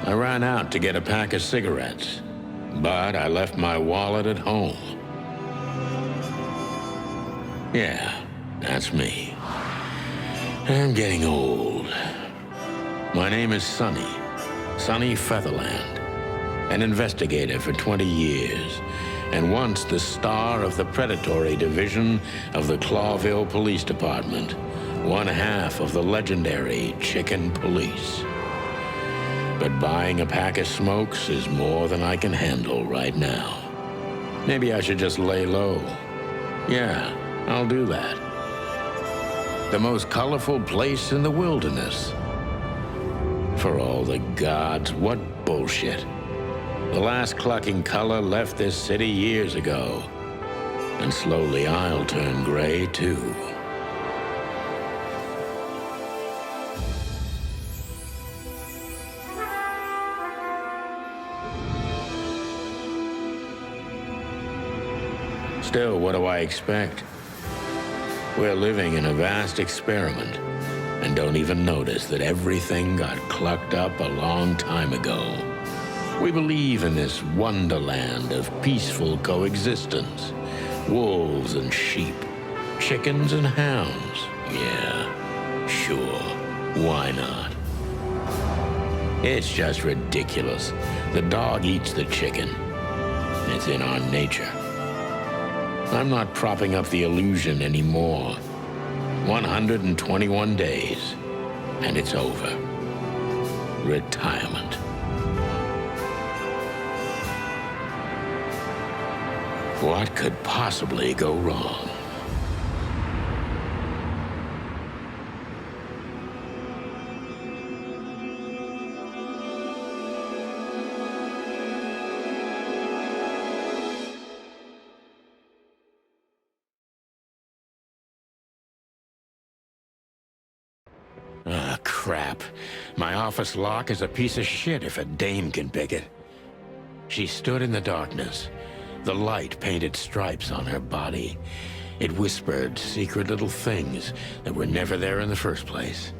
I ran out to get a pack of cigarettes, but I left my wallet at home. Yeah, that's me. I'm getting old. My name is Sonny Featherland, an investigator for 20 years, and once the star of the predatory division of the Clawville Police Department, one half of the legendary Chicken Police. But buying a pack of smokes is more than I can handle right now. Maybe I should just lay low. Yeah, I'll do that. The most colorful place in the wilderness. For all the gods, what bullshit. The last clucking color left this city years ago. And slowly I'll turn gray too. Still, what do I expect? We're living in a vast experiment, and don't even notice that everything got clucked up a long time ago. We believe in this wonderland of peaceful coexistence. Wolves and sheep, chickens and hounds. Yeah, sure, why not? It's just ridiculous. The dog eats the chicken. It's in our nature. I'm not propping up the illusion anymore. 121 days, and it's over. Retirement. What could possibly go wrong? Ah, crap. My office lock is a piece of shit if a dame can pick it. She stood in the darkness. The light painted stripes on her body. It whispered secret little things that were never there in the first place.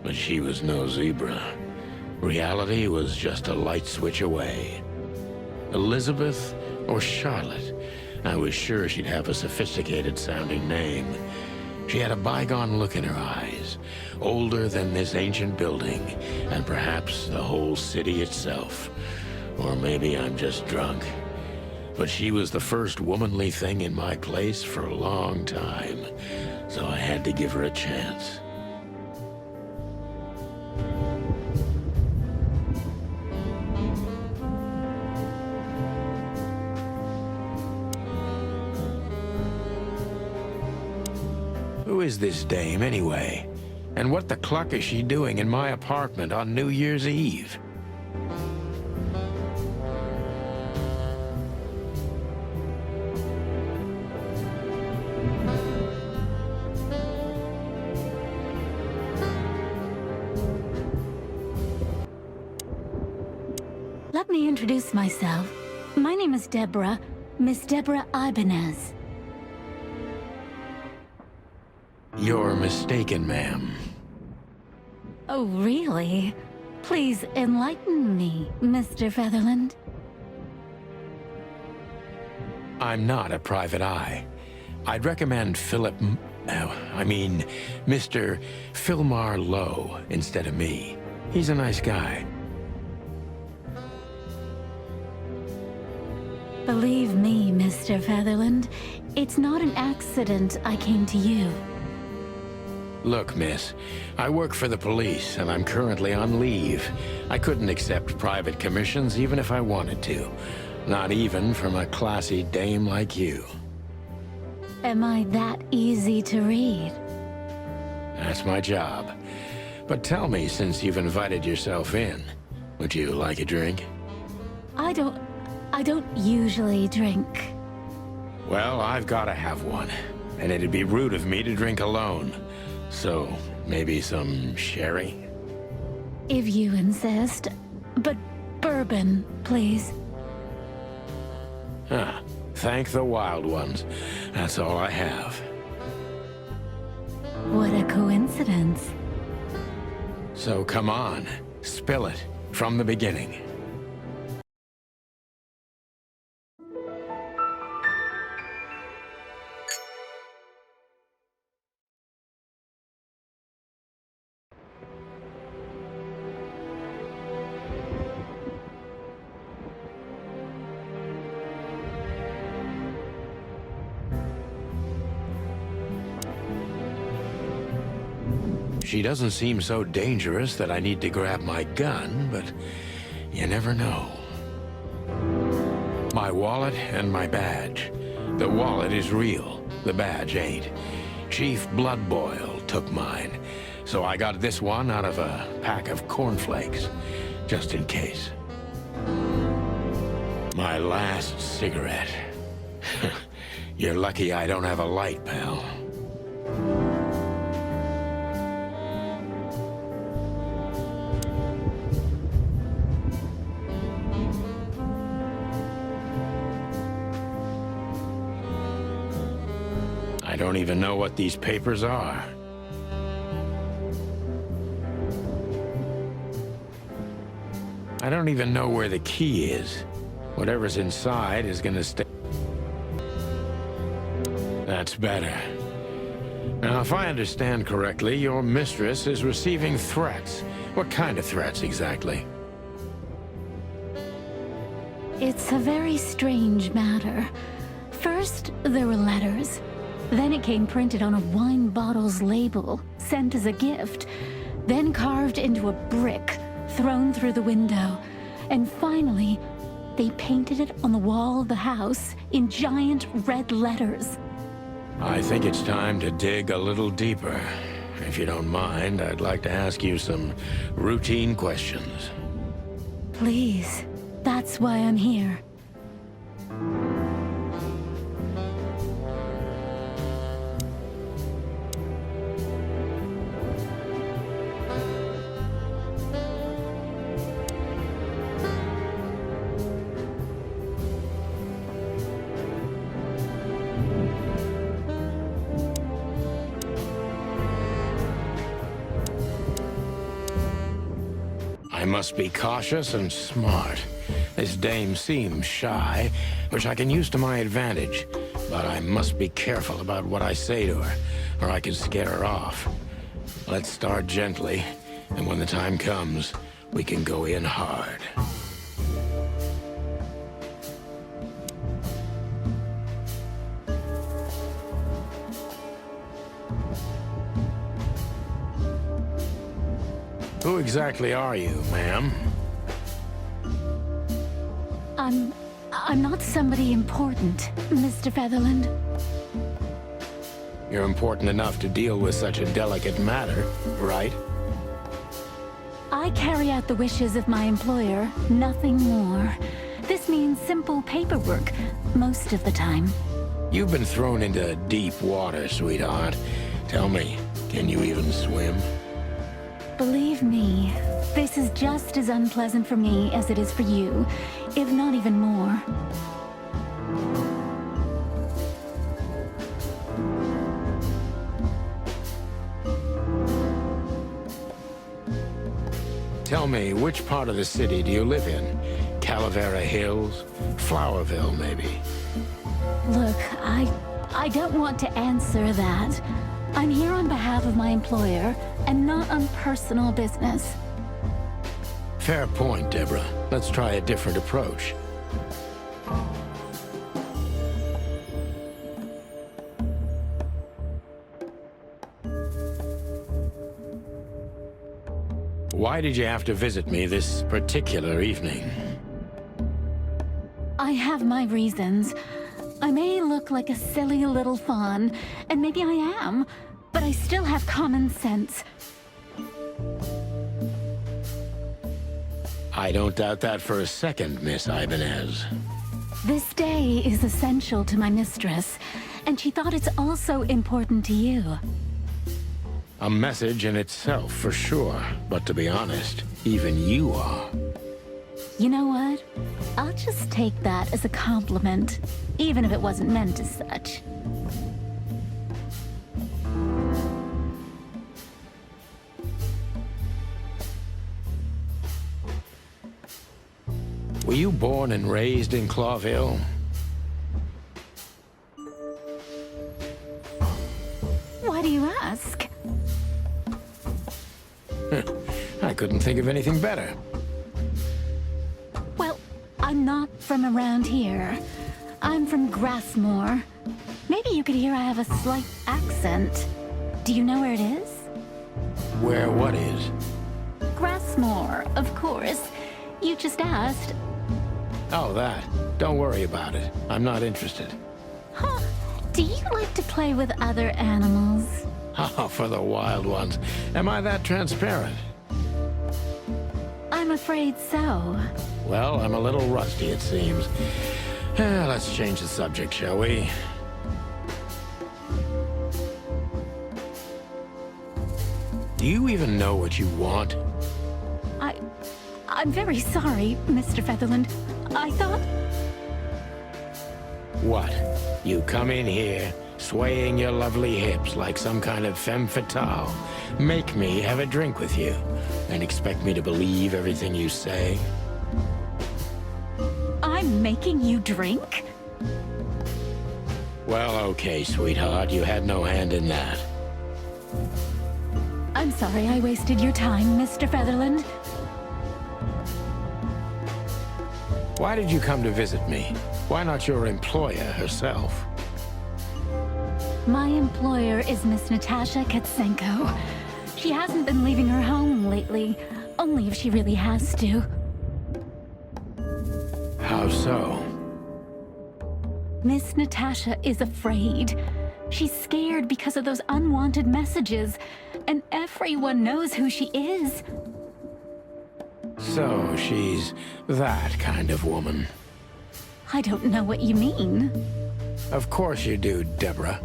But she was no zebra. Reality was just a light switch away. Elizabeth or Charlotte? I was sure she'd have a sophisticated-sounding name. She had a bygone look in her eyes, older than this ancient building, and perhaps the whole city itself. Or maybe I'm just drunk. But she was the first womanly thing in my place for a long time, so I had to give her a chance. Who is this dame, anyway? And what the cluck is she doing in my apartment on New Year's Eve? Let me introduce myself. My name is Deborah, Miss Deborah Ibanez. You're mistaken, ma'am. Oh, really? Please enlighten me, Mr. Featherland. I'm not a private eye. I'd recommend Mr. Philmar Lowe instead of me. He's a nice guy. Believe me, Mr. Featherland, it's not an accident I came to you. Look, miss, I work for the police, and I'm currently on leave. I couldn't accept private commissions even if I wanted to. Not even from a classy dame like you. Am I that easy to read? That's my job. But tell me, since you've invited yourself in, would you like a drink? I don't usually drink. Well, I've got to have one, and it'd be rude of me to drink alone. So, maybe some sherry? If you insist. But bourbon, please. Huh. Thank the wild ones. That's all I have. What a coincidence. So come on, spill it. from the beginning. She doesn't seem so dangerous that I need to grab my gun, but you never know. My wallet and my badge. The wallet is real, the badge ain't. Chief Bloodboil took mine, so I got this one out of a pack of cornflakes, just in case. My last cigarette. You're lucky I don't have a light, pal. I don't even know what these papers are. I don't even know where the key is. Whatever's inside is gonna stay. That's better. Now, if I understand correctly, your mistress is receiving threats. What kind of threats, exactly? It's a very strange matter. First, there were letters. Then it came printed on a wine bottle's label, sent as a gift. Then carved into a brick, thrown through the window. And finally, they painted it on the wall of the house in giant red letters. I think it's time to dig a little deeper. If you don't mind, I'd like to ask you some routine questions. Please, that's why I'm here. I must be cautious and smart. This dame seems shy, which I can use to my advantage. But I must be careful about what I say to her, or I could scare her off. Let's start gently, and when the time comes, we can go in hard. Who exactly are you, ma'am? I'm not somebody important, Mr. Featherland. You're important enough to deal with such a delicate matter, right? I carry out the wishes of my employer, nothing more. This means simple paperwork, most of the time. You've been thrown into deep water, sweetheart. Tell me, can you even swim? Believe me, this is just as unpleasant for me as it is for you, if not even more. Tell me, which part of the city do you live in? Calavera Hills? Flowerville, maybe? Look, I don't want to answer that. I'm here on behalf of my employer, and not on personal business. Fair point, Deborah. Let's try a different approach. Why did you have to visit me this particular evening? I have my reasons. I may look like a silly little fawn, and maybe I am, but I still have common sense. I don't doubt that for a second, Miss Ibanez. This day is essential to my mistress, and she thought it's also important to you. A message in itself, for sure. But to be honest, even you are. You know what? I'll just take that as a compliment, even if it wasn't meant as such. you born and raised in Clawville? Why do you ask? I couldn't think of anything better. Well, I'm not from around here. I'm from Grassmore. Maybe you could hear I have a slight accent. Do you know where it is? Where what is? Grassmore, of course. You just asked. Oh, that. Don't worry about it. I'm not interested. Huh. Do you like to play with other animals? Oh, for the wild ones. Am I that transparent? I'm afraid so. Well, I'm a little rusty, it seems. Let's change the subject, shall we? Do you even know what you want? I'm very sorry, Mr. Featherland. I thought... What? You come in here, swaying your lovely hips like some kind of femme fatale, make me have a drink with you, and expect me to believe everything you say? I'm making you drink? Well, okay, sweetheart, you had no hand in that. I'm sorry I wasted your time, Mr. Featherland. Why did you come to visit me? Why not your employer herself? My employer is Miss Natasha Katsenko. She hasn't been leaving her home lately, only if she really has to. How so? Miss Natasha is afraid. She's scared because of those unwanted messages, and everyone knows who she is. So she's that kind of woman. I don't know what you mean. Of course you do, Deborah.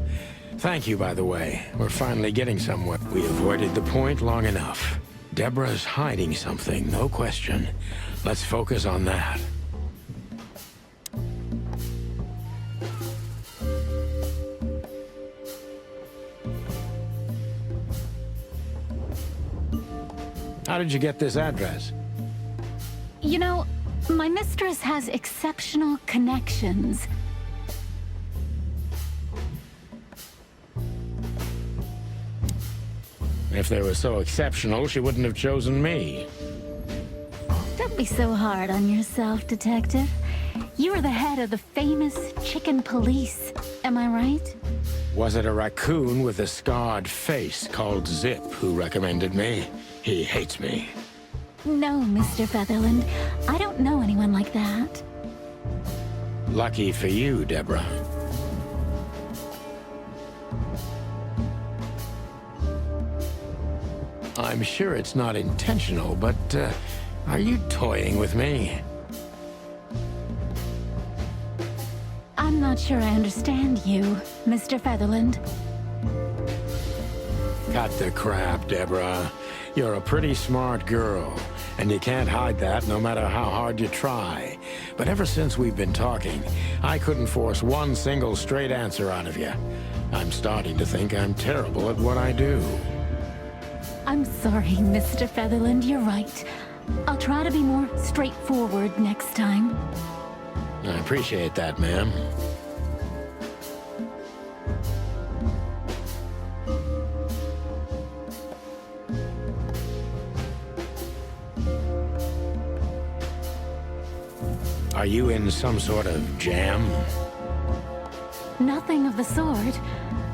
Thank you, by the way. We're finally getting somewhere. We avoided the point long enough. Deborah's hiding something, no question. Let's focus on that. How did you get this address? You know, my mistress has exceptional connections. If they were so exceptional, she wouldn't have chosen me. Don't be so hard on yourself, Detective. You are the head of the famous chicken police, am I right? Was it a raccoon with a scarred face called Zip who recommended me? He hates me. No, Mr. Featherland. I don't know anyone like that. Lucky for you, Deborah. I'm sure it's not intentional, but, are you toying with me? I'm not sure I understand you, Mr. Featherland. Cut the crap, Deborah. You're a pretty smart girl, and you can't hide that no matter how hard you try. But ever since we've been talking, I couldn't force one single straight answer out of you. I'm starting to think I'm terrible at what I do. I'm sorry, Mr. Featherland, you're right. I'll try to be more straightforward next time. I appreciate that, ma'am. Are you in some sort of jam? Nothing of the sort.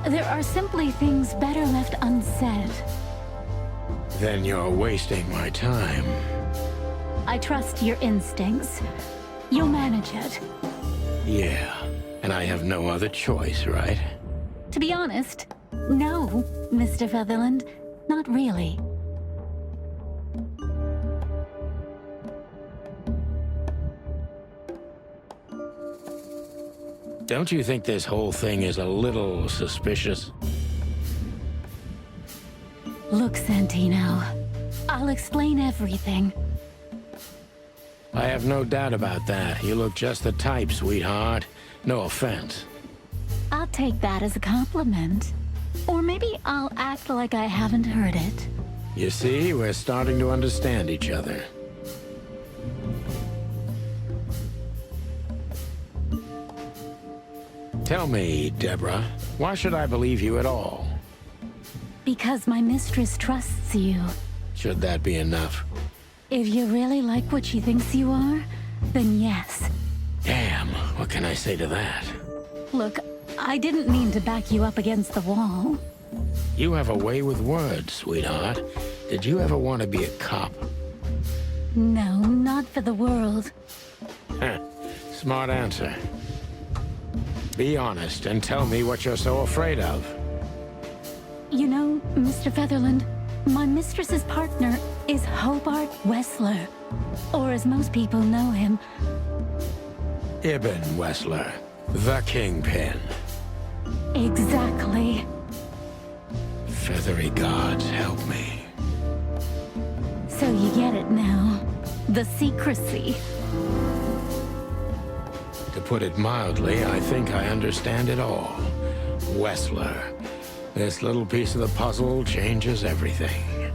There are simply things better left unsaid. Then you're wasting my time. I trust your instincts. You'll manage it. Yeah, and I have no other choice, right? To be honest, no, Mr. Featherland. Not really. Don't you think this whole thing is a little suspicious? Look, Santino, I'll explain everything. I have no doubt about that. You look just the type, sweetheart. No offense. I'll take that as a compliment. Or maybe I'll act like I haven't heard it. You see, we're starting to understand each other. Tell me, Deborah, why should I believe you at all? Because my mistress trusts you. Should that be enough? If you really like what she thinks you are, then yes. Damn, what can I say to that? Look, I didn't mean to back you up against the wall. You have a way with words, sweetheart. Did you ever want to be a cop? No, not for the world. Heh, smart answer. Be honest and tell me what you're so afraid of. You know, Mr. Featherland, my mistress's partner is Hobart Wessler. Or as most people know him, Ibn Wessler, the Kingpin. exactly. Feathery gods, help me. So you get it now. The secrecy. To put it mildly, I think I understand it all. Wessler. This little piece of the puzzle changes everything.